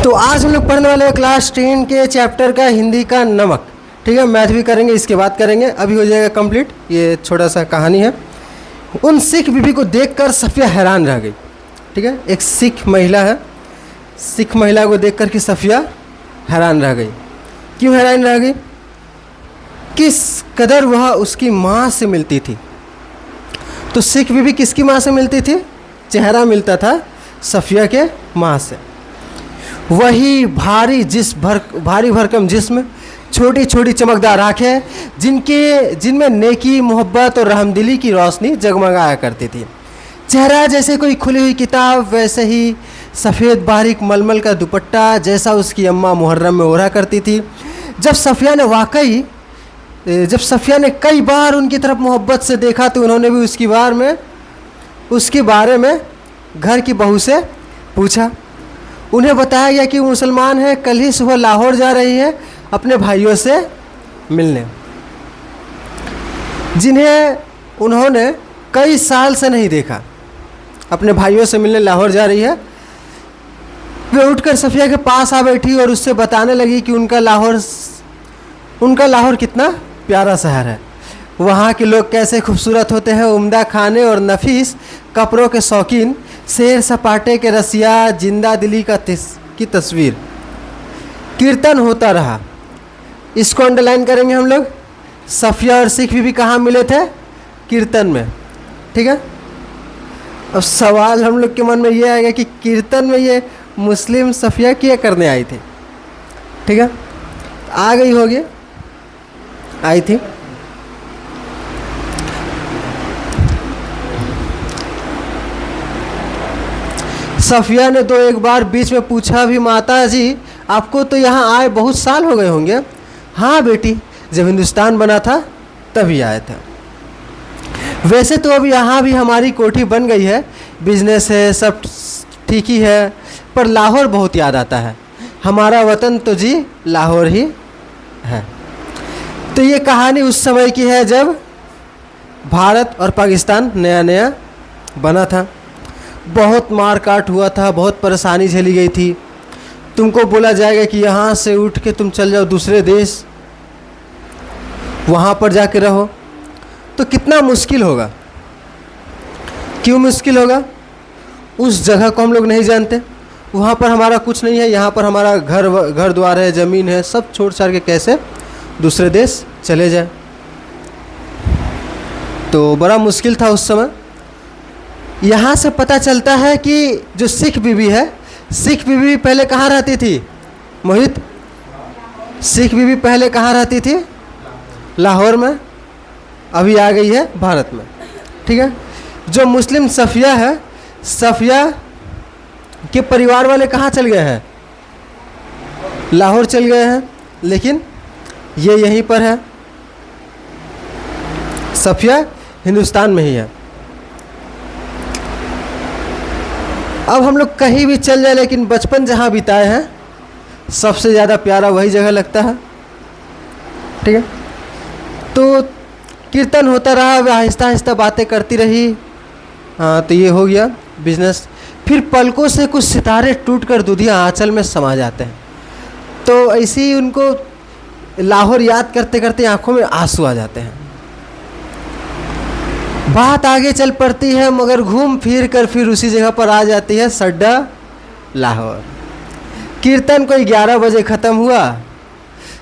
तो आज हम लोग पढ़ने वाले हैं क्लास 10 के चैप्टर का हिंदी का नमक। ठीक है, मैथ भी करेंगे, इसके बाद करेंगे, अभी हो जाएगा कंप्लीट। ये छोटा सा कहानी है। उन सिख बीबी को देखकर सफ़िया हैरान रह गई। ठीक है, एक सिख महिला है। सिख महिला को देखकर कि सफ़िया हैरान रह गई। क्यों हैरान रह गई? किस कदर वह उसकी माँ से मिलती थी। तो सिख बीबी किसकी माँ से मिलती थी? चेहरा मिलता था सफ़िया के माँ से। वही भारी भरकम जिस्म, छोटी छोटी चमकदार आँखें, जिनमें नेकी, मोहब्बत और रहमदिली की रोशनी जगमगाया करती थी। चेहरा जैसे कोई खुली हुई किताब, वैसे ही सफ़ेद बारीक मलमल का दुपट्टा जैसा उसकी अम्मा मुहर्रम में ओढ़ा करती थी। जब सफ़िया ने कई बार उनकी तरफ मोहब्बत से देखा तो उन्होंने भी उसके बारे में घर की बहू से पूछा। उन्हें बताया गया कि वो मुसलमान है, कल ही सुबह लाहौर जा रही है अपने भाइयों से मिलने, जिन्हें उन्होंने कई साल से नहीं देखा। अपने भाइयों से मिलने लाहौर जा रही है। वे उठकर सफ़िया के पास आ बैठी और उससे बताने लगी कि उनका लाहौर कितना प्यारा शहर है, वहाँ के लोग कैसे खूबसूरत होते हैं, उम्दा खाने और नफीस कपड़ों के शौकीन, सैर सपाटे के रसिया, जिंदा दिली की तस्वीर। कीर्तन होता रहा। इसको अंडरलाइन करेंगे हम लोग। सफ़िया और सिख बीबी कहाँ मिले थे? कीर्तन में। ठीक है, अब सवाल हम लोग के मन में ये आएगा कि कीर्तन में ये मुस्लिम सफ़िया क्या करने आई थी। ठीक है, आ गई होगी, आई थी। सफ़िया ने तो एक बार बीच में पूछा भी, माता जी आपको तो यहाँ आए बहुत साल हो गए होंगे। हाँ बेटी, जब हिंदुस्तान बना था तभी आए थे। वैसे तो अब यहाँ भी हमारी कोठी बन गई है, बिजनेस है, सब ठीक ही है, पर लाहौर बहुत याद आता है। हमारा वतन तो जी लाहौर ही है। तो ये कहानी उस समय की है जब भारत और पाकिस्तान नया नया बना था। बहुत मार काट हुआ था, बहुत परेशानी झेली गई थी। तुमको बोला जाएगा कि यहाँ से उठ के तुम चल जाओ दूसरे देश, वहाँ पर जाके रहो, तो कितना मुश्किल होगा। क्यों मुश्किल होगा? उस जगह को हम लोग नहीं जानते, वहाँ पर हमारा कुछ नहीं है, यहाँ पर हमारा घर द्वार है, ज़मीन है, सब छोड़ छाड़ के कैसे दूसरे देश चले जाए। तो बड़ा मुश्किल था उस समय। यहाँ से पता चलता है कि जो सिख बीबी है, सिख बीबी पहले कहाँ रहती थी? मोहित, सिख बीबी पहले कहाँ रहती थी? लाहौर में, अभी आ गई है भारत में। ठीक है, जो मुस्लिम सफ़िया है, सफ़िया के परिवार वाले कहाँ चल गए हैं? लाहौर चल गए हैं, लेकिन ये यहीं पर है। सफ़िया हिंदुस्तान में ही है। अब हम लोग कहीं भी चल जाए, लेकिन बचपन जहाँ बिताए हैं सबसे ज़्यादा प्यारा वही जगह लगता है। ठीक है, तो कीर्तन होता रहा, वे आहिस्ता आहिस्ता बातें करती रही। हाँ, तो ये हो गया बिजनेस। फिर पलकों से कुछ सितारे टूटकर दूधिया आंचल में समा जाते हैं। तो ऐसे ही उनको लाहौर याद करते करते आंखों में आंसू आ जाते हैं। बात आगे चल पड़ती है, मगर घूम फिर कर फिर उसी जगह पर आ जाती है, सड्डा लाहौर। कीर्तन कोई 11 बजे ख़त्म हुआ।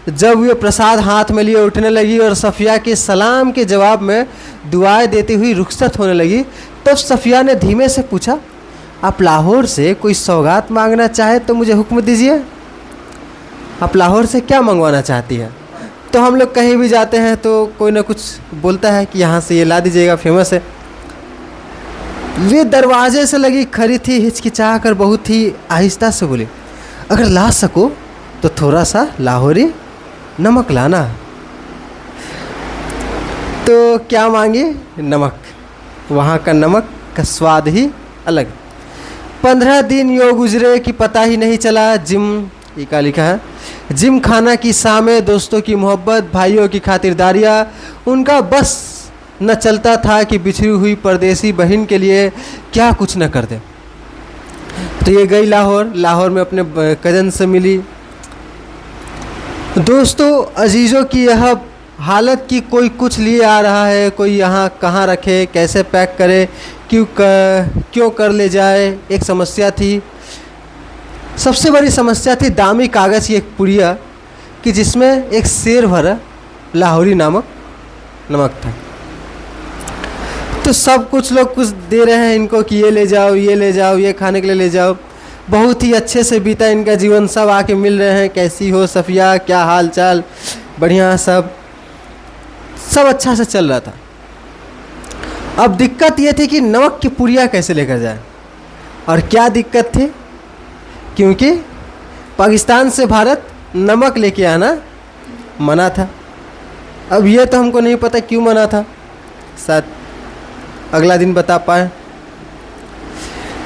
जब वे प्रसाद हाथ में लिए उठने लगी और सफ़िया के सलाम के जवाब में दुआएं देती हुई रुखसत होने लगी, तब सफ़िया ने धीमे से पूछा, आप लाहौर से कोई सौगात मांगना चाहे तो मुझे हुक्म दीजिए। आप लाहौर से क्या मंगवाना चाहती है? तो हम लोग कहीं भी जाते हैं तो कोई ना कुछ बोलता है कि यहाँ से ये ला दीजिएगा, फेमस है। वे दरवाजे से लगी खड़ी थी, हिचकिचा कर बहुत ही आहिस्ता से बोली, अगर ला सको तो थोड़ा सा लाहौरी नमक लाना। तो क्या मांगी? नमक। वहाँ का नमक का स्वाद ही अलग। 15 दिन योग गुजरे कि पता ही नहीं चला। ये क्या लिखा है? जिम खाना की शामें, दोस्तों की मोहब्बत, भाइयों की खातिरदारियाँ, उनका बस न चलता था कि बिछड़ी हुई परदेसी बहन के लिए क्या कुछ न कर दे। तो ये गई लाहौर, लाहौर में अपने कज़न से मिली। दोस्तों अजीज़ों की यह हालत कि कोई कुछ लिए आ रहा है, कोई यहाँ कहाँ रखे, कैसे पैक करे, क्यों कर ले जाए, एक समस्या थी। सबसे बड़ी समस्या थी दामी कागज़ की एक पुड़िया कि जिसमें एक सेर भरा लाहौरी नमक था। तो सब कुछ लोग कुछ दे रहे हैं इनको कि ये ले जाओ, ये ले जाओ, ये खाने के लिए ले जाओ। बहुत ही अच्छे से बीता इनका जीवन, सब आके मिल रहे हैं, कैसी हो सफ़िया, क्या हाल चाल, बढ़िया, सब अच्छा से चल रहा था। अब दिक्कत ये थी कि नमक की पुड़िया कैसे लेकर जाए। और क्या दिक्कत थी, क्योंकि पाकिस्तान से भारत नमक लेके आना मना था। अब ये तो हमको नहीं पता क्यों मना था, शायद अगला दिन बता पाए।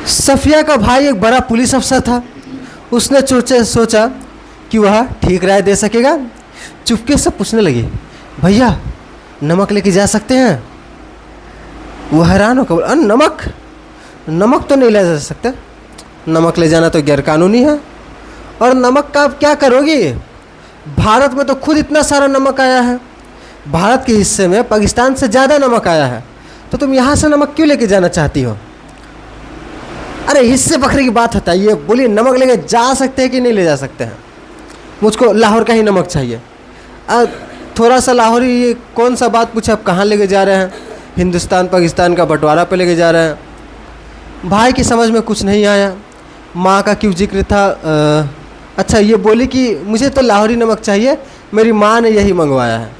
सफ़िया का भाई एक बड़ा पुलिस अफसर था। उसने सोचा कि वह ठीक राय दे सकेगा। चुपके से पूछने लगी, भैया नमक लेके जा सकते हैं? वो हैरान होकर बोला, नमक तो नहीं ले जा सकते, नमक ले जाना तो गैरकानूनी है। और नमक का आप क्या करोगी? भारत में तो खुद इतना सारा नमक आया है, भारत के हिस्से में पाकिस्तान से ज़्यादा नमक आया है, तो तुम यहाँ से नमक क्यों लेके जाना चाहती हो? अरे हिस्से बकरे की बात बताइए, बोलिए नमक लेके जा सकते हैं कि नहीं ले जा सकते हैं? मुझको लाहौर का ही नमक चाहिए। थोड़ा सा लाहौरी, ये कौन सा बात पूछे, आप कहाँ लेके जा रहे हैं? हिंदुस्तान पाकिस्तान का बंटवारा पे लेके जा रहे हैं। भाई की समझ में कुछ नहीं आया। माँ का क्यों जिक्र था? अच्छा ये बोली कि मुझे तो लाहौरी नमक चाहिए, मेरी माँ ने यही मंगवाया है।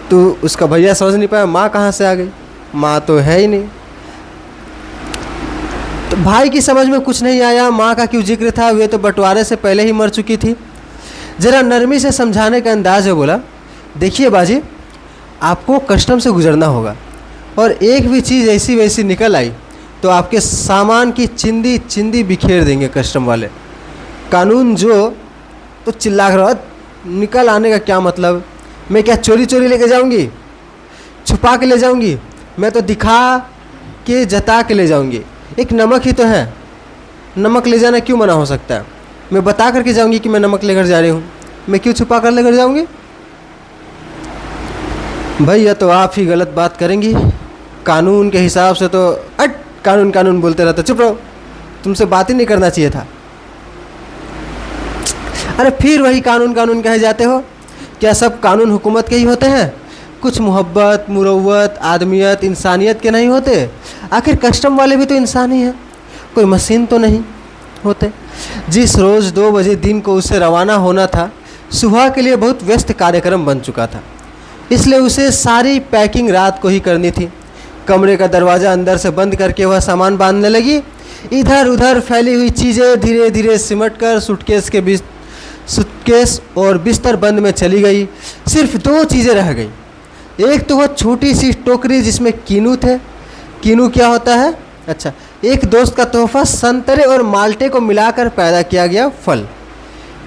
तो उसका भैया समझ नहीं पाया माँ कहाँ से आ गई, माँ तो है ही नहीं। तो भाई की समझ में कुछ नहीं आया, माँ का क्यों जिक्र था, वे तो बंटवारे से पहले ही मर चुकी थी। ज़रा नरमी से समझाने का अंदाज है, बोला देखिए बाजी, आपको कस्टम से गुजरना होगा और एक भी चीज़ ऐसी वैसी निकल आई तो आपके सामान की चिंदी बिखेर देंगे कस्टम वाले। कानून जो तो चिल्ला रहा, निकल आने का क्या मतलब? मैं क्या चोरी लेके जाऊंगी, छुपा के ले जाऊंगी? मैं तो दिखा के जता के ले जाऊंगी। एक नमक ही तो है, नमक ले जाना क्यों मना हो सकता है? मैं बता करके जाऊंगी कि मैं नमक लेकर जा रही हूँ, मैं क्यों छुपा कर लेकर जाऊंगी? भैया तो आप ही गलत बात करेंगी, कानून के हिसाब से तो कानून बोलते रहते, चुप रहो, तुमसे बात ही नहीं करना चाहिए था। अरे फिर वही कानून कहे जाते हो? क्या सब कानून हुकूमत के ही होते हैं? कुछ मोहब्बत, मुरव्वत, आदमियत, इंसानियत के नहीं होते? आखिर कस्टम वाले भी तो इंसान ही हैं, कोई मशीन तो नहीं होते। जिस रोज़ 2 बजे दिन को उसे रवाना होना था, सुबह के लिए बहुत व्यस्त कार्यक्रम बन चुका था, इसलिए उसे सारी पैकिंग रात को ही करनी थी। कमरे का दरवाज़ा अंदर से बंद करके वह सामान बांधने लगी। इधर उधर फैली हुई चीज़ें धीरे धीरे सिमट कर सूटकेस और बिस्तर बंद में चली गई। सिर्फ 2 चीज़ें रह गई। एक तो वह छोटी सी टोकरी जिसमें कीनू थे। कीनू क्या होता है? अच्छा, एक दोस्त का तोहफा, संतरे और माल्टे को मिलाकर पैदा किया गया फल।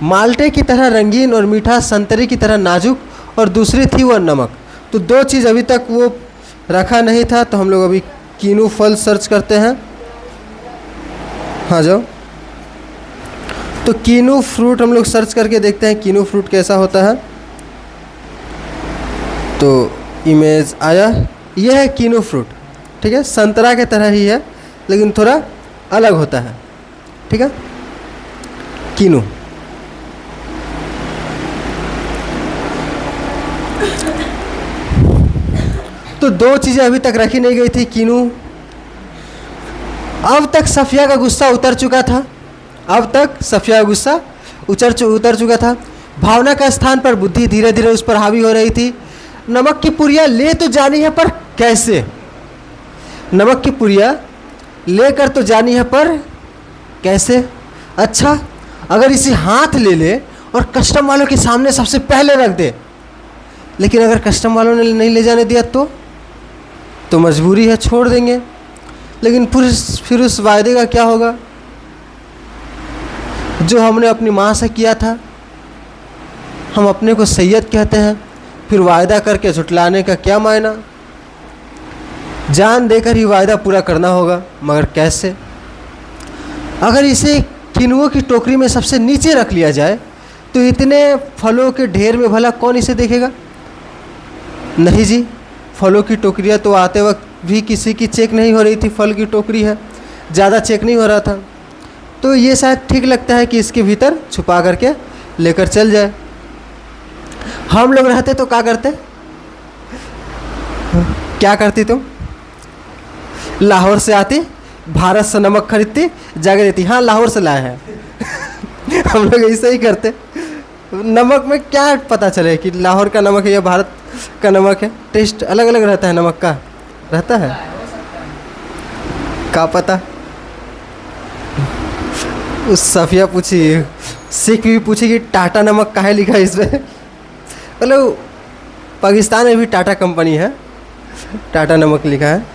माल्टे की तरह रंगीन और मीठा, संतरे की तरह नाजुक, और दूसरी थी वह नमक। तो 2 चीज़ अभी तक वो रखा नहीं था, तो हम लोग अभी कीनू फल सर्च करते हैं। हाँ जाओ, तो कीनू फ्रूट हम लोग सर्च करके देखते हैं कीनू फ्रूट कैसा होता है। तो इमेज आया, यह है कीनू फ्रूट, ठीक है, संतरा के तरह ही है लेकिन थोड़ा अलग होता है, ठीक है, कीनू। तो 2 चीज़ें अभी तक रखी नहीं गई थी, कीनू। अब तक सफ़िया का गुस्सा उतर चुका था, उतर चुका था। भावना का स्थान पर बुद्धि धीरे धीरे उस पर हावी हो रही थी। नमक की पुड़िया ले तो जानी है, पर कैसे? नमक की पुड़िया लेकर तो जानी है, पर कैसे? अच्छा, अगर इसे हाथ ले और कस्टम वालों के सामने सबसे पहले रख दे, लेकिन अगर कस्टम वालों ने नहीं ले जाने दिया तो मजबूरी है, छोड़ देंगे। लेकिन फिर उस वायदे का क्या होगा जो हमने अपनी माँ से किया था? हम अपने को सैयद कहते हैं, फिर वायदा करके झुटलाने का क्या मायना? जान देकर ही वायदा पूरा करना होगा, मगर कैसे? अगर इसे किनुओं की टोकरी में सबसे नीचे रख लिया जाए तो इतने फलों के ढेर में भला कौन इसे देखेगा? नहीं जी, फलों की टोकरियाँ तो आते वक्त भी किसी की चेक नहीं हो रही थी। फल की टोकरी है, ज़्यादा चेक नहीं हो रहा था, तो ये शायद ठीक लगता है कि इसके भीतर छुपा करके लेकर चल जाए। हम लोग रहते तो क्या करते? क्या करती तुम? लाहौर से आती, भारत से नमक खरीदती, जाके देती, हाँ लाहौर से लाए हैं। हम लोग ऐसे ही करते। नमक में क्या पता चले कि लाहौर का नमक है या भारत का नमक है? टेस्ट अलग अलग रहता है, नमक का रहता है, क्या पता। उस सफिया पूछी, सिख भी पूछी कि टाटा नमक काहे लिखा है इसमें? मतलब पाकिस्तान में भी टाटा कंपनी है, टाटा नमक लिखा है।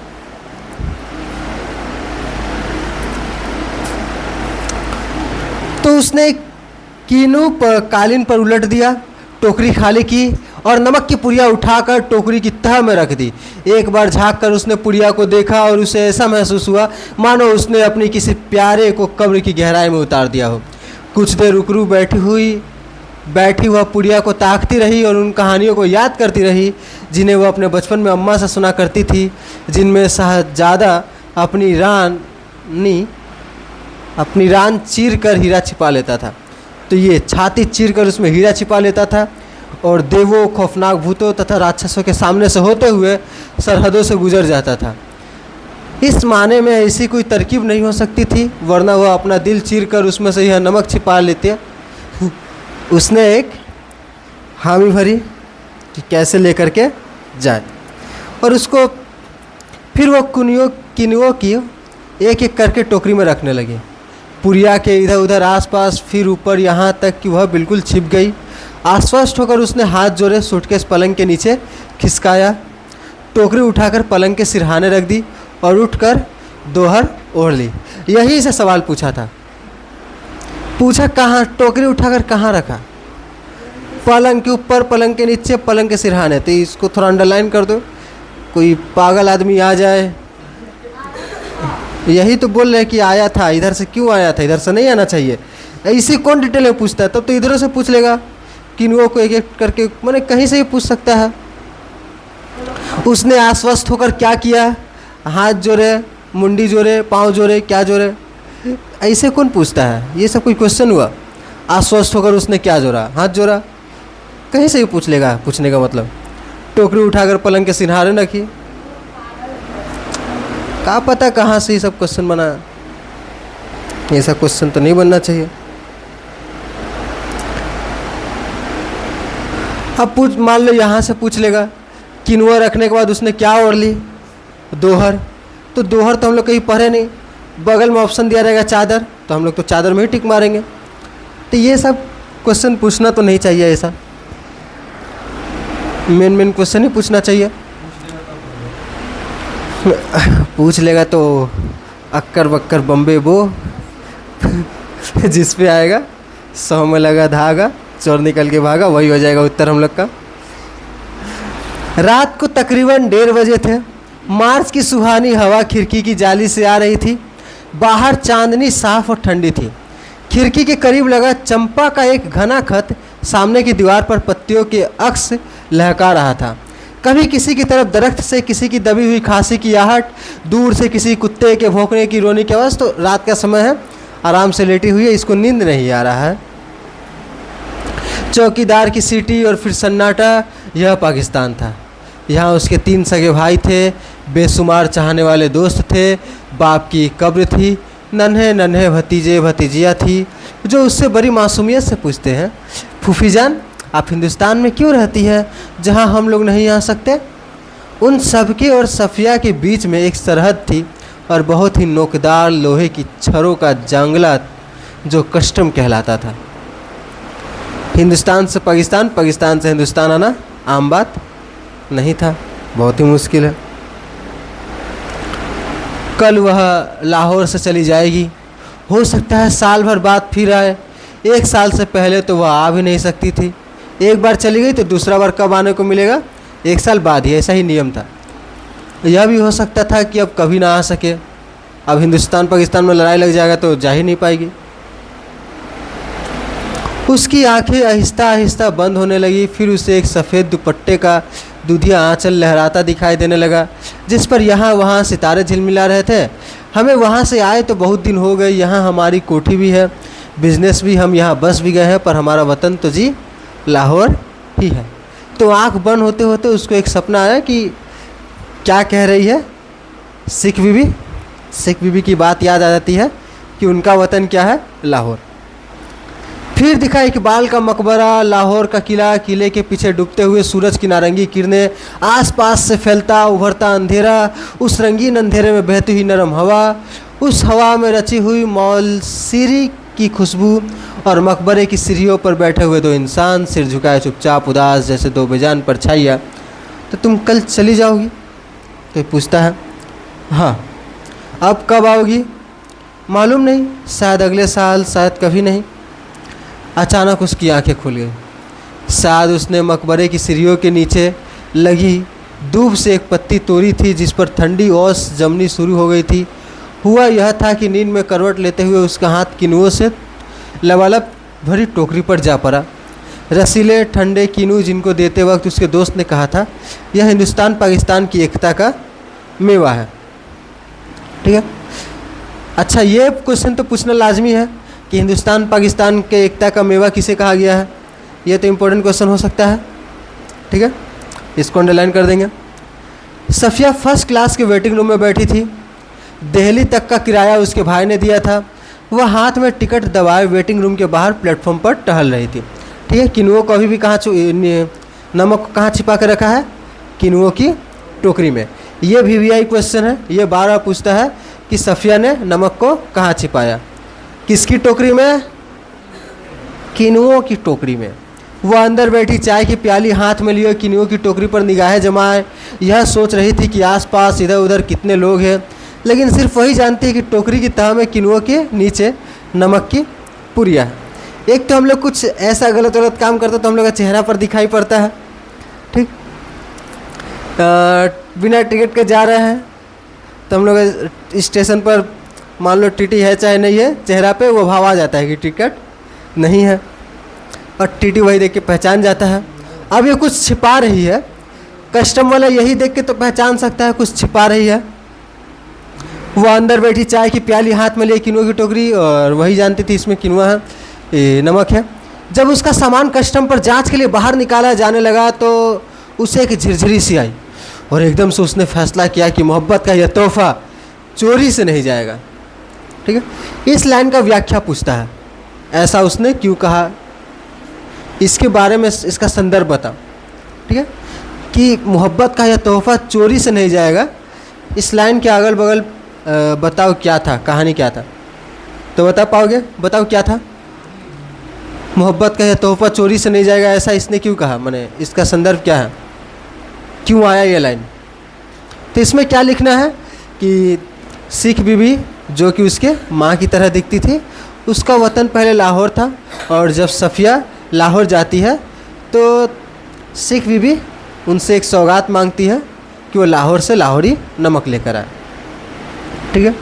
तो उसने कीनू पर कालीन पर उलट दिया, टोकरी खाली की और नमक की पुड़िया उठाकर टोकरी की तह में रख दी। एक बार झांक कर उसने पुड़िया को देखा और उसे ऐसा महसूस हुआ मानो उसने अपनी किसी प्यारे को कब्र की गहराई में उतार दिया हो। कुछ देर रुकरू बैठी हुआ पुड़िया को ताकती रही और उन कहानियों को याद करती रही जिन्हें वह अपने बचपन में अम्मा से सुना करती थी, जिनमें साहबजादा अपनी रान चीर कर हीरा छिपा लेता था। तो ये छाती चीर कर उसमें हीरा छिपा लेता था और देवों, खौफनाक भूतों तथा राक्षसों के सामने से होते हुए सरहदों से गुजर जाता था। इस माने में ऐसी कोई तरकीब नहीं हो सकती थी, वरना वह अपना दिल चीर कर उसमें से यह नमक छिपा लेते। उसने एक हामी भरी कि कैसे लेकर के जाए, और उसको फिर वो किनुओं की एक एक करके टोकरी में रखने लगे, पुड़िया के इधर उधर आसपास, फिर ऊपर, यहाँ तक कि वह बिल्कुल छिप गई। आश्वस्त होकर उसने हाथ जोड़े, सूटकेस पलंग के नीचे खिसकाया, टोकरी उठाकर पलंग के सिरहाने रख दी और उठकर दोहर ओढ़ ली। यही से सवाल पूछा था। पूछा कहाँ? टोकरी उठाकर कहाँ रखा? पलंग के ऊपर, पलंग के नीचे, पलंग के सिरहाने। तो इसको थोड़ा अंडरलाइन कर दो, कोई पागल आदमी आ जाए। यही तो बोल रहे कि आया था, इधर से क्यों आया था? इधर से नहीं आना चाहिए। ऐसी कौन डिटेल में पूछता है? तब तो इधरों से पूछ लेगा, किनुओं को एक एक करके, मैंने कहीं से ही पूछ सकता है। उसने आश्वस्त होकर क्या किया? हाथ जोड़े, मुंडी जोड़े, पाँव जोड़े, क्या जोड़े? ऐसे कौन पूछता है? ये सब कोई क्वेश्चन हुआ? आश्वस्त होकर उसने क्या जोड़ा? हाथ जोड़ा। कहीं से ही पूछ लेगा, पूछने का मतलब। टोकरी उठाकर पलंग के सिरहाने रखी, क्या पता कहाँ से ये सब क्वेश्चन बना। ये सब क्वेश्चन तो नहीं बनना चाहिए। अब पूछ, मान लो यहाँ से पूछ लेगा, किनुआ रखने के बाद उसने क्या ओढ़ ली? दोहर। तो दोहर तो हम लोग कहीं पढ़े नहीं, बगल में ऑप्शन दिया रहेगा चादर, तो हम लोग तो चादर में ही टिक मारेंगे। तो ये सब क्वेश्चन पूछना तो नहीं चाहिए। ऐसा मेन क्वेश्चन ही पूछना चाहिए। पूछ लेगा तो अक्कर बक्कर बम्बे बो जिस पे आएगा 100 में लगा धागा, चोर निकल के भागा, वही हो जाएगा उत्तर हम लोग का। रात को तकरीबन 1:30 बजे थे। मार्च की सुहानी हवा खिड़की की जाली से आ रही थी। बाहर चांदनी साफ और ठंडी थी। खिड़की के करीब लगा चंपा का एक घना खत सामने की दीवार पर पत्तियों के अक्स लहका रहा था। कभी किसी की तरफ दरख्त से किसी की दबी हुई खांसी की आहट, दूर से किसी कुत्ते के भौंकने की रोने की आवाज़। तो रात का समय है, आराम से लेटी हुई है, इसको नींद नहीं आ रहा है। चौकीदार की सीटी और फिर सन्नाटा। यह पाकिस्तान था। यहाँ उसके 3 सगे भाई थे, बेशुमार चाहने वाले दोस्त थे, बाप की कब्र थी, नन्हे नन्हे भतीजे भतीजियाँ थी जो उससे बड़ी मासूमियत से पूछते हैं, फूफी जान आप हिंदुस्तान में क्यों रहती है जहाँ हम लोग नहीं आ सकते? उन सबके और सफिया के बीच में एक सरहद थी और बहुत ही नोकदार लोहे की छड़ों का जंगला जो कस्टम कहलाता था। हिंदुस्तान से पाकिस्तान, पाकिस्तान से हिंदुस्तान आना आम बात नहीं था, बहुत ही मुश्किल है। कल वह लाहौर से चली जाएगी, हो सकता है साल भर बाद फिर आए। 1 साल से पहले तो वह आ भी नहीं सकती थी। एक बार चली गई तो दूसरा बार कब आने को मिलेगा? 1 साल बाद ही, ऐसा ही नियम था। यह भी हो सकता था कि अब कभी ना आ सके। अब हिंदुस्तान पाकिस्तान में लड़ाई लग जाएगा तो जा ही नहीं पाएगी। उसकी आंखें आहिस्ता आहिस्ता बंद होने लगी। फिर उसे एक सफ़ेद दुपट्टे का दूधिया आंचल लहराता दिखाई देने लगा, जिस पर यहाँ वहाँ सितारे झिलमिला रहे थे। हमें वहाँ से आए तो बहुत दिन हो गए। यहाँ हमारी कोठी भी है, बिजनेस भी, हम यहाँ बस भी गए हैं, पर हमारा वतन तो जी लाहौर ही है। तो आँख बंद होते होते उसको एक सपना आया कि क्या कह रही है सिख बीबी। सिख बीबी की बात याद आ जाती है कि उनका वतन क्या है, लाहौर। फिर दिखा इकबाल का मकबरा, लाहौर का किला, किले के पीछे डूबते हुए सूरज की नारंगी किरणें, आसपास से फैलता उभरता अंधेरा, उस रंगीन अंधेरे में बहती हुई नरम हवा, उस हवा में रची हुई मौलसीरी की खुशबू, और मकबरे की सीढ़ियों पर बैठे हुए दो इंसान सिर झुकाए चुपचाप उदास जैसे दो बेजान परछाइयाँ। तो तुम कल चली जाओगी? तो पूछता है हाँ। अब कब आओगी? मालूम नहीं, शायद अगले साल, शायद कभी नहीं। अचानक उसकी आंखें खुल गई। शायद उसने मकबरे की सीढ़ियों के नीचे लगी दूब से एक पत्ती तोड़ी थी जिस पर ठंडी ओस जमनी शुरू हो गई थी। हुआ यह था कि नींद में करवट लेते हुए उसका हाथ किनुओं से लबालब भरी टोकरी पर जा पड़ा। रसीले ठंडे किनु जिनको देते वक्त उसके दोस्त ने कहा था यह हिंदुस्तान पाकिस्तान की एकता का मेवा है। ठीक है, अच्छा ये क्वेश्चन तो पूछना लाजमी है कि हिंदुस्तान पाकिस्तान के एकता का मेवा किसे कहा गया है। ये तो इम्पोर्टेंट क्वेश्चन हो सकता है। ठीक है, इसको अंडरलाइन कर देंगे। सफ़िया फर्स्ट क्लास के वेटिंग रूम में बैठी थी। दिल्ली तक का किराया उसके भाई ने दिया था। वह हाथ में टिकट दबाए वेटिंग रूम के बाहर प्लेटफॉर्म पर टहल रही थी। ठीक है, किनुओं को अभी भी नमक को कहाँ छिपा कर रखा है? किनुओं की टोकरी में। ये VVI क्वेश्चन है, ये बार बार पूछता है कि सफ़िया ने नमक को कहाँ छिपाया। किसकी टोकरी में? किनुओं की टोकरी में। वह अंदर बैठी चाय की प्याली हाथ में लिए किनुओं की टोकरी पर निगाहें जमाए यह सोच रही थी कि आसपास इधर उधर कितने लोग हैं, लेकिन सिर्फ वही जानती है कि टोकरी की तह में किनुओं के नीचे नमक की पुरिया है। एक तो हम लोग कुछ ऐसा गलत काम करते तो हम लोग का चेहरा पर दिखाई पड़ता है। ठीक, बिना टिकट के जा रहे हैं तो हम लोग स्टेशन पर मान लो टीटी है चाहे नहीं है, चेहरा पे वो भाव आ जाता है कि टिकट नहीं है, और टीटी वही देख के पहचान जाता है। अब ये कुछ छिपा रही है, कस्टम वाला यही देख के तो पहचान सकता है कुछ छिपा रही है। वो अंदर बैठी चाय की प्याली हाथ में लिए किनुआ की टोकरी, और वही जानती थी इसमें किनुआ है, ये नमक है। जब उसका सामान कस्टम पर जांच के लिए बाहर निकाला जाने लगा तो उसे एक झिरझिरी सी आई और एकदम से उसने फैसला किया कि मोहब्बत का यह तोहफा चोरी से नहीं जाएगा। ठीक है, इस लाइन का व्याख्या पूछता है, ऐसा उसने क्यों कहा, इसके बारे में इसका संदर्भ बताओ। ठीक है, कि मोहब्बत का यह तोहफा चोरी से नहीं जाएगा, इस लाइन के अगल बगल बताओ क्या था, कहानी क्या था। तो बता पाओगे? बताओ क्या था। मोहब्बत का यह तोहफा चोरी से नहीं जाएगा, ऐसा इसने क्यों कहा, माने इसका संदर्भ क्या है, क्यों आया ये लाइन। तो इसमें क्या लिखना है कि सिख बीबी जो कि उसके माँ की तरह दिखती थी, उसका वतन पहले लाहौर था, और जब सफ़िया लाहौर जाती है तो सिख बीबी उनसे एक सौगात मांगती है कि वो लाहौर से लाहौरी नमक लेकर आए। ठीक है,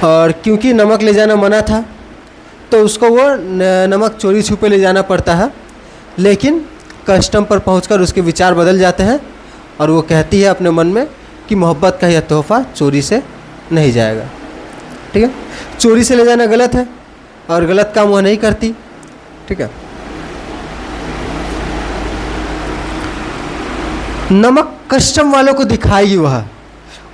और क्योंकि नमक ले जाना मना था तो उसको वो नमक चोरी छुपे ले जाना पड़ता है, लेकिन कस्टम पर पहुंचकर उसके विचार बदल जाते हैं और वो कहती है अपने मन में कि मोहब्बत का यह तोहफा चोरी से नहीं जाएगा। ठीक है, चोरी से ले जाना गलत है और गलत काम वह नहीं करती। ठीक है, नमक कस्टम वालों को दिखाएगी वह।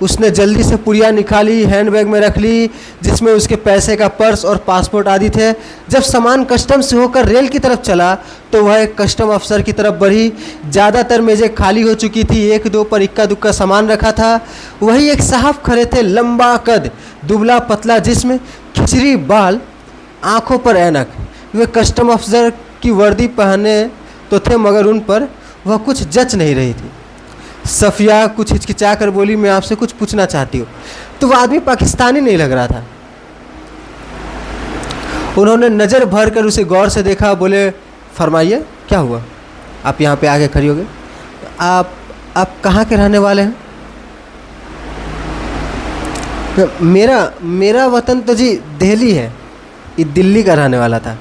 उसने जल्दी से पुड़िया निकाली, हैंडबैग में रख ली जिसमें उसके पैसे का पर्स और पासपोर्ट आदि थे। जब सामान कस्टम से होकर रेल की तरफ चला तो वह एक कस्टम अफसर की तरफ बढ़ी। ज़्यादातर मेज़ें खाली हो चुकी थी, एक दो पर इक्का दुक्का सामान रखा था। वही एक साहब खड़े थे, लंबा कद, दुबला पतला जिस्म, खिचड़ी बाल, आँखों पर ऐनक। वे कस्टम अफसर की वर्दी पहने तो थे मगर उन पर वह कुछ जच नहीं रही थी। सफ़िया कुछ हिचकिचा कर बोली, मैं आपसे कुछ पूछना चाहती हूँ। तो वह आदमी पाकिस्तानी नहीं लग रहा था। उन्होंने नज़र भर कर उसे गौर से देखा, बोले फरमाइए क्या हुआ, आप यहाँ पे आके खड़ी हो गए, आप कहाँ के रहने वाले हैं? मेरा मेरा वतन तो जी दिल्ली है, ये दिल्ली का रहने वाला था।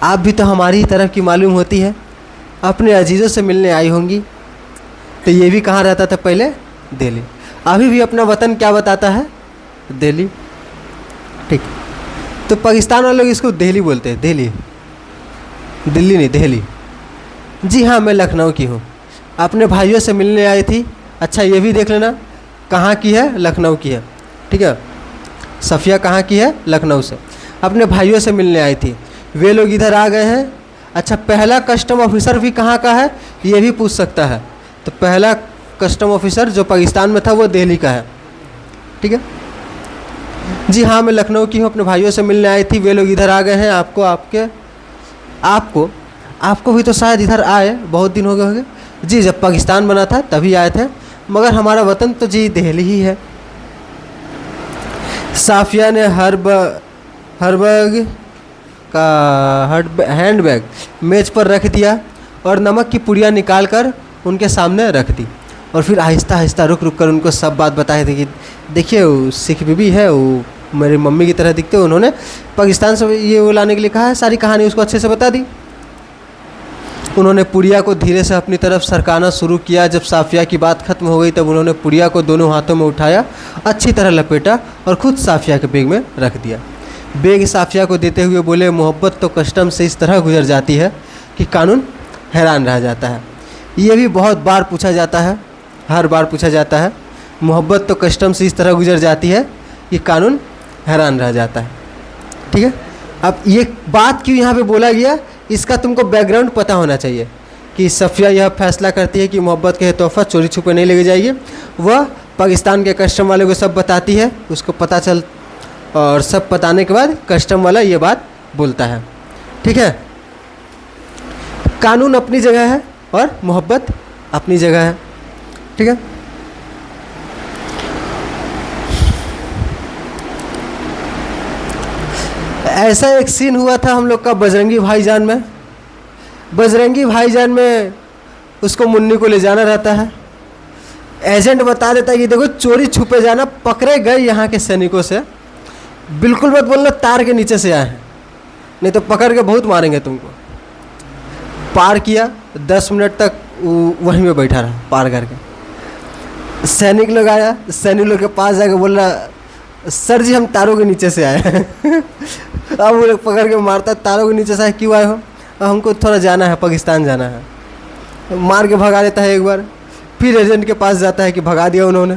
आप भी तो हमारी ही तरफ की मालूम होती है, अपने अजीज़ों से मिलने आई होंगी। तो ये भी कहाँ रहता था पहले? दिल्ली। अभी भी अपना वतन क्या बताता है? दिल्ली। ठीक। तो पाकिस्तान वाले लोग इसको दिल्ली बोलते हैं, दिल्ली, दिल्ली नहीं दिल्ली। जी हाँ, मैं लखनऊ की हूँ, अपने भाइयों से मिलने आई थी। अच्छा ये भी देख लेना कहाँ की है? लखनऊ की है। ठीक है, सफ़िया कहाँ की है? लखनऊ से। अपने भाइयों से मिलने आई थी, वे लोग इधर आ गए हैं। अच्छा, पहला कस्टम ऑफिसर भी कहाँ का है? ये भी पूछ सकता है। तो पहला कस्टम ऑफिसर जो पाकिस्तान में था वो दिल्ली का है। ठीक है। जी हाँ, मैं लखनऊ की हूँ, अपने भाइयों से मिलने आई थी, वे लोग इधर आ गए हैं। आपको भी तो शायद इधर आए बहुत दिन हो गए होंगे। जी, जब पाकिस्तान बना था तभी आए थे, मगर हमारा वतन तो जी दिल्ली ही है। साफिया ने हैंडबैग मेज पर रख दिया और नमक की पुड़िया निकाल कर उनके सामने रख दी, और फिर आहिस्ता आहिस्ता रुक रुक कर उनको सब बात बताए थे कि देखिए वो सिख बीबी है, वो मेरी मम्मी की तरह दिखते हो। उन्होंने पाकिस्तान से ये वो लाने के लिए कहा है, सारी कहानी उसको अच्छे से बता दी। उन्होंने पुड़िया को धीरे से अपनी तरफ सरकाना शुरू किया। जब साफिया की बात खत्म हो गई तब उन्होंने पुड़िया को दोनों हाथों में उठाया, अच्छी तरह लपेटा और खुद साफिया के बैग में रख दिया। बैग साफिया को देते हुए बोले, मोहब्बत तो कस्टम से इस तरह गुजर जाती है कि कानून हैरान रह जाता है। ये भी बहुत बार पूछा जाता है, हर बार पूछा जाता है, मोहब्बत तो कस्टम से इस तरह गुजर जाती है कि कानून हैरान रह जाता है। ठीक है। अब ये बात क्यों यहाँ पे बोला गया, इसका तुमको बैकग्राउंड पता होना चाहिए कि सफ़िया यह फैसला करती है कि मोहब्बत के तोहफा चोरी छुपे नहीं लेके जाइए। वह पाकिस्तान के कस्टम वाले को सब बताती है, उसको पता चल, और सब बताने के बाद कस्टम वाला ये बात बोलता है। ठीक है। कानून अपनी जगह है और मोहब्बत अपनी जगह है। ठीक है। ऐसा एक सीन हुआ था हम लोग का बजरंगी भाईजान में। बजरंगी भाईजान में उसको मुन्नी को ले जाना रहता है। एजेंट बता देता है कि देखो चोरी छुपे जाना, पकड़े गए यहाँ के सैनिकों से, बिल्कुल मत बोलना तार के नीचे से आए हैं, नहीं तो पकड़ के बहुत मारेंगे तुमको। पार किया, 10 मिनट तक वहीं में बैठा रहा पार करके। सैनिक लोग आया, सैनिक लोग के पास जाके बोल रहा, सर जी हम तारों के नीचे से आए हैं। अब वो लोग पकड़ के मारता, तारों के नीचे से आए, क्यों आए हो? हमको थोड़ा जाना है, पाकिस्तान जाना है। मार के भगा देता है एक बार, फिर एजेंट के पास जाता है कि भगा दिया उन्होंने,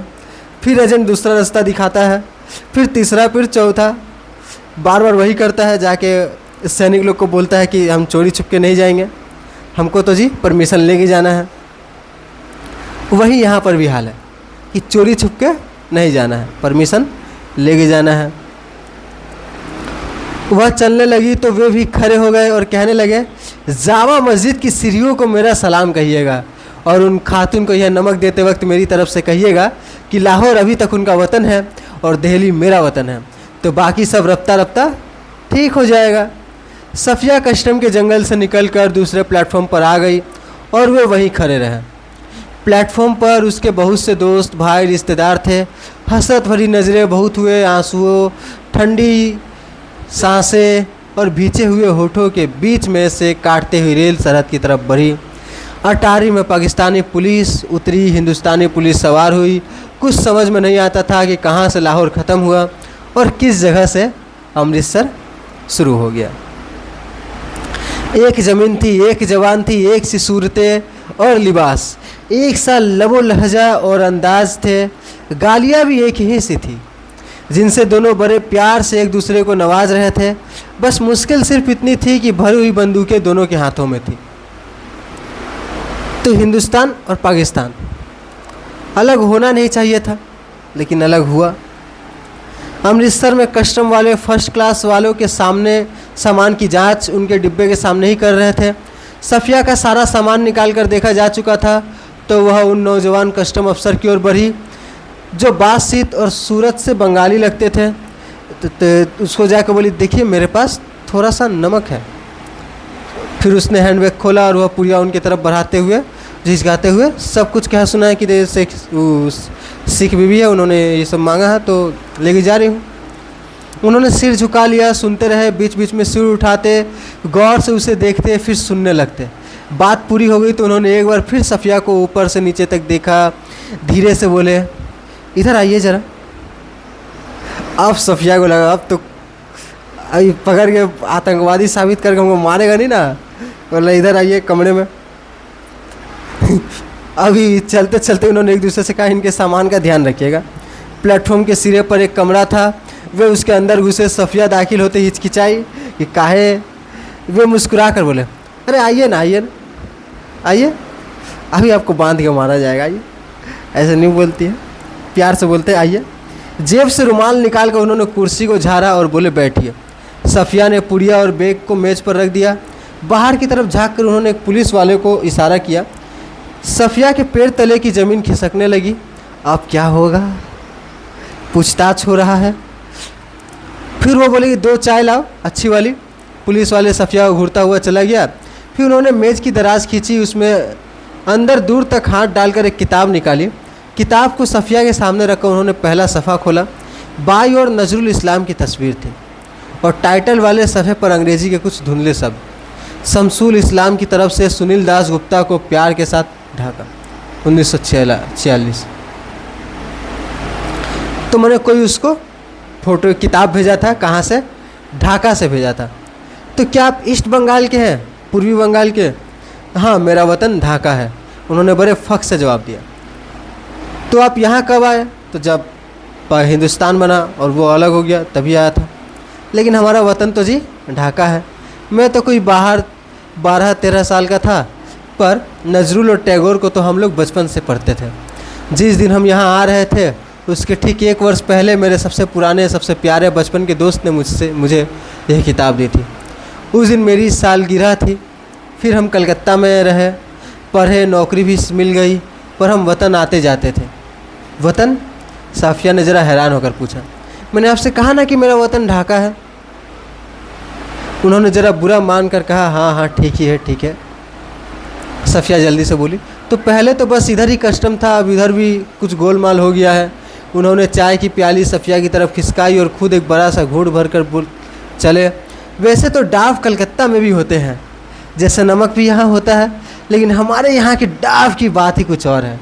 फिर एजेंट दूसरा रास्ता दिखाता है, फिर तीसरा, फिर चौथा, बार बार वही करता है। जाके सैनिक लोग को बोलता है कि हम चोरी छुप के नहीं जाएंगे, हमको तो जी परमिशन लेके जाना है। वही यहाँ पर भी हाल है कि चोरी छुप के नहीं जाना है, परमिशन लेके जाना है। वह चलने लगी तो वे भी खड़े हो गए और कहने लगे, जामा मस्जिद की सीढ़ियों को मेरा सलाम कहिएगा, और उन खातून को यह नमक देते वक्त मेरी तरफ से कहिएगा कि लाहौर अभी तक उनका वतन है और दिल्ली मेरा वतन है, तो बाकी सब रफ्ता रफ्ता ठीक हो जाएगा। सफ़िया कस्टम के जंगल से निकलकर दूसरे प्लेटफॉर्म पर आ गई और वे वहीं खड़े रहे। प्लेटफॉर्म पर उसके बहुत से दोस्त, भाई, रिश्तेदार थे। हसरत भरी नज़रें, बहुत हुए आंसुओं, ठंडी सांसें और भींचे हुए होठों के बीच में से काटते हुए रेल सरहद की तरफ बढ़ी। अटारी में पाकिस्तानी पुलिस उतरी, हिंदुस्तानी पुलिस सवार हुई। कुछ समझ में नहीं आता था कि कहाँ से लाहौर ख़त्म हुआ और किस जगह से अमृतसर शुरू हो गया। एक ज़मीन थी, एक जवान थी, एक सी सूरतें और लिबास, एक सा लबो लहजा और अंदाज थे। गालियाँ भी एक ही सी थी, जिनसे दोनों बड़े प्यार से एक दूसरे को नवाज रहे थे। बस मुश्किल सिर्फ इतनी थी कि भरी हुई बंदूकें दोनों के हाथों में थी। तो हिंदुस्तान और पाकिस्तान अलग होना नहीं चाहिए था, लेकिन अलग हुआ। अमृतसर में कस्टम वाले फर्स्ट क्लास वालों के सामने सामान की जांच उनके डिब्बे के सामने ही कर रहे थे। सफ़िया का सारा सामान निकाल कर देखा जा चुका था, तो वह उन नौजवान कस्टम अफसर की ओर बढ़ी जो बातचीत और सूरत से बंगाली लगते थे। तो उसको जाकर बोली, देखिए मेरे पास थोड़ा सा नमक है। फिर उसने हैंडबैग खोला और वह पुड़िया उनकी तरफ बढ़ाते हुए, झिझकाते हुए सब कुछ कह सुनाया कि जैसे सिख बीवी है, उन्होंने ये सब मांगा है तो लेके जा रही हूँ। उन्होंने सिर झुका लिया, सुनते रहे, बीच बीच में सिर उठाते, गौर से उसे देखते, फिर सुनने लगते। बात पूरी हो गई तो उन्होंने एक बार फिर सफ़िया को ऊपर से नीचे तक देखा, धीरे से बोले, इधर आइए ज़रा। अब सफ़िया को लगा अब तो अभी पकड़ के आतंकवादी साबित करके हमको मारेगा नहीं ना, बोला इधर आइए कमरे में। अभी चलते चलते उन्होंने एक दूसरे से कहा, इनके सामान का ध्यान रखिएगा। प्लेटफॉर्म के सिरे पर एक कमरा था, वे उसके अंदर घुसे। सफ़िया दाखिल होते हिचकिचाई कि काहे। वे मुस्कुरा कर बोले, अरे आइए ना, आइए ना, आइए, अभी आपको बांध के मारा जाएगा, आइए। ऐसे नहीं बोलती है, प्यार से बोलते आइए। जेब से रुमाल निकाल कर उन्होंने कुर्सी को झाड़ा और बोले बैठिए। सफ़िया ने पुड़िया और बैग को मेज़ पर रख दिया। बाहर की तरफ झाँक कर उन्होंने एक पुलिस वाले को इशारा किया। सफ़िया के पैर तले की ज़मीन खिसकने लगी। अब क्या होगा, पूछताछ हो रहा है। फिर वो बोले कि 2 चाय लाओ अच्छी वाली। पुलिस वाले सफ़िया को घूरता हुआ चला गया। फिर उन्होंने मेज़ की दराज खींची, उसमें अंदर दूर तक हाथ डालकर एक किताब निकाली। किताब को सफ़िया के सामने रखकर उन्होंने पहला सफ़ा खोला। बाई और नजरुल इस्लाम की तस्वीर थी और टाइटल वाले सफ़े पर अंग्रेज़ी के कुछ धुंधले शब्द, शमसुल इस्लाम की तरफ से सुनील दास गुप्ता को प्यार के साथ ढाका, 1946। तो मैंने कोई उसको फ़ोटो किताब भेजा था, कहाँ से, ढाका से भेजा था। तो क्या आप ईस्ट बंगाल के हैं, पूर्वी बंगाल के? हाँ, मेरा वतन ढाका है। उन्होंने बड़े फ़ख्र से जवाब दिया। तो आप यहाँ कब आए? तो जब हिंदुस्तान बना और वो अलग हो गया तभी आया था। लेकिन हमारा वतन तो जी ढाका है। मैं तो कोई बाहर 12-13 साल का था, पर नजरुल और टैगोर को तो हम लोग बचपन से पढ़ते थे। जिस दिन हम यहाँ आ रहे थे उसके ठीक 1 वर्ष पहले मेरे सबसे पुराने, सबसे प्यारे बचपन के दोस्त ने मुझे यह किताब दी थी। उस दिन मेरी सालगिरह थी। फिर हम कलकत्ता में रहे, पढ़े, नौकरी भी मिल गई, पर हम वतन आते जाते थे। वतन? सफ़िया ने ज़रा हैरान होकर पूछा। मैंने आपसे कहा ना कि मेरा वतन ढाका है। उन्होंने ज़रा बुरा मान कर कहा, हाँ हाँ ठीक ही है, ठीक है। सफ़िया जल्दी से बोली, तो पहले तो बस इधर ही कस्टम था, अब इधर भी कुछ गोलमाल हो गया है। उन्होंने चाय की प्याली सफ़िया की तरफ खिसकाई और खुद एक बड़ा सा घूंट भर कर चले। वैसे तो डाव कलकत्ता में भी होते हैं, जैसे नमक भी यहाँ होता है, लेकिन हमारे यहाँ की डाव की बात ही कुछ और है।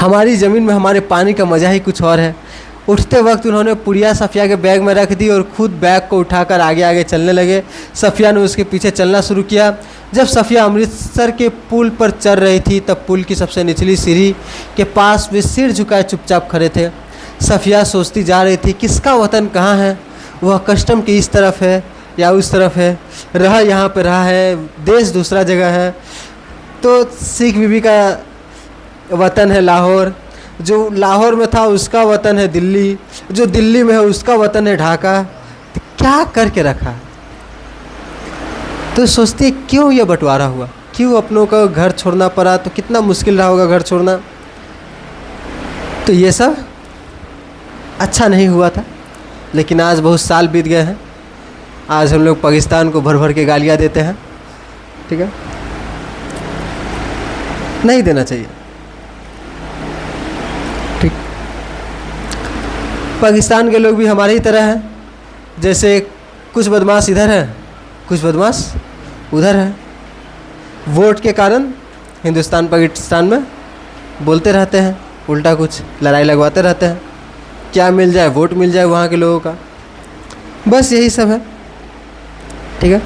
हमारी ज़मीन में हमारे पानी का मज़ा ही कुछ और है। उठते वक्त उन्होंने पुड़िया सफ़िया के बैग में रख दी और ख़ुद बैग को उठाकर आगे आगे चलने लगे। सफ़िया ने उसके पीछे चलना शुरू किया। जब सफ़िया अमृतसर के पुल पर चढ़ रही थी तब पुल की सबसे निचली सीढ़ी के पास वे सिर झुकाए चुपचाप खड़े थे। सफ़िया सोचती जा रही थी, किसका वतन कहाँ है? वह कस्टम की इस तरफ है या उस तरफ है? रहा यहाँ पर रहा है, देश दूसरा जगह है। तो सिख बीबी का वतन है लाहौर, जो लाहौर में था उसका वतन है दिल्ली, जो दिल्ली में है उसका वतन है ढाका। तो क्या करके रखा? तो सोचती क्यों ये बंटवारा हुआ, क्यों अपनों का घर छोड़ना पड़ा? तो कितना मुश्किल रहा होगा घर छोड़ना। तो ये सब अच्छा नहीं हुआ था। लेकिन आज बहुत साल बीत गए हैं। आज हम लोग पाकिस्तान को भर भर के गालियाँ देते हैं, ठीक है, नहीं देना चाहिए। ठीक, पाकिस्तान के लोग भी हमारे ही तरह हैं। जैसे कुछ बदमाश इधर है, कुछ बदमाश उधर है। वोट के कारण हिंदुस्तान पाकिस्तान में बोलते रहते हैं, उल्टा कुछ लड़ाई लगवाते रहते हैं। क्या मिल जाए, वोट मिल जाए वहाँ के लोगों का, बस यही सब है, ठीक है।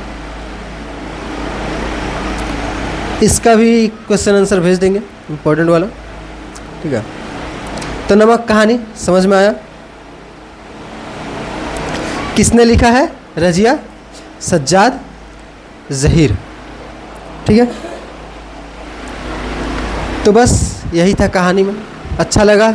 इसका भी क्वेश्चन आंसर भेज देंगे, इम्पोर्टेंट वाला, ठीक है। तो नमक कहानी समझ में आया? किसने लिखा है? रजिया सज्जाद ज़हीर, ठीक है। तो बस यही था कहानी में। अच्छा लगा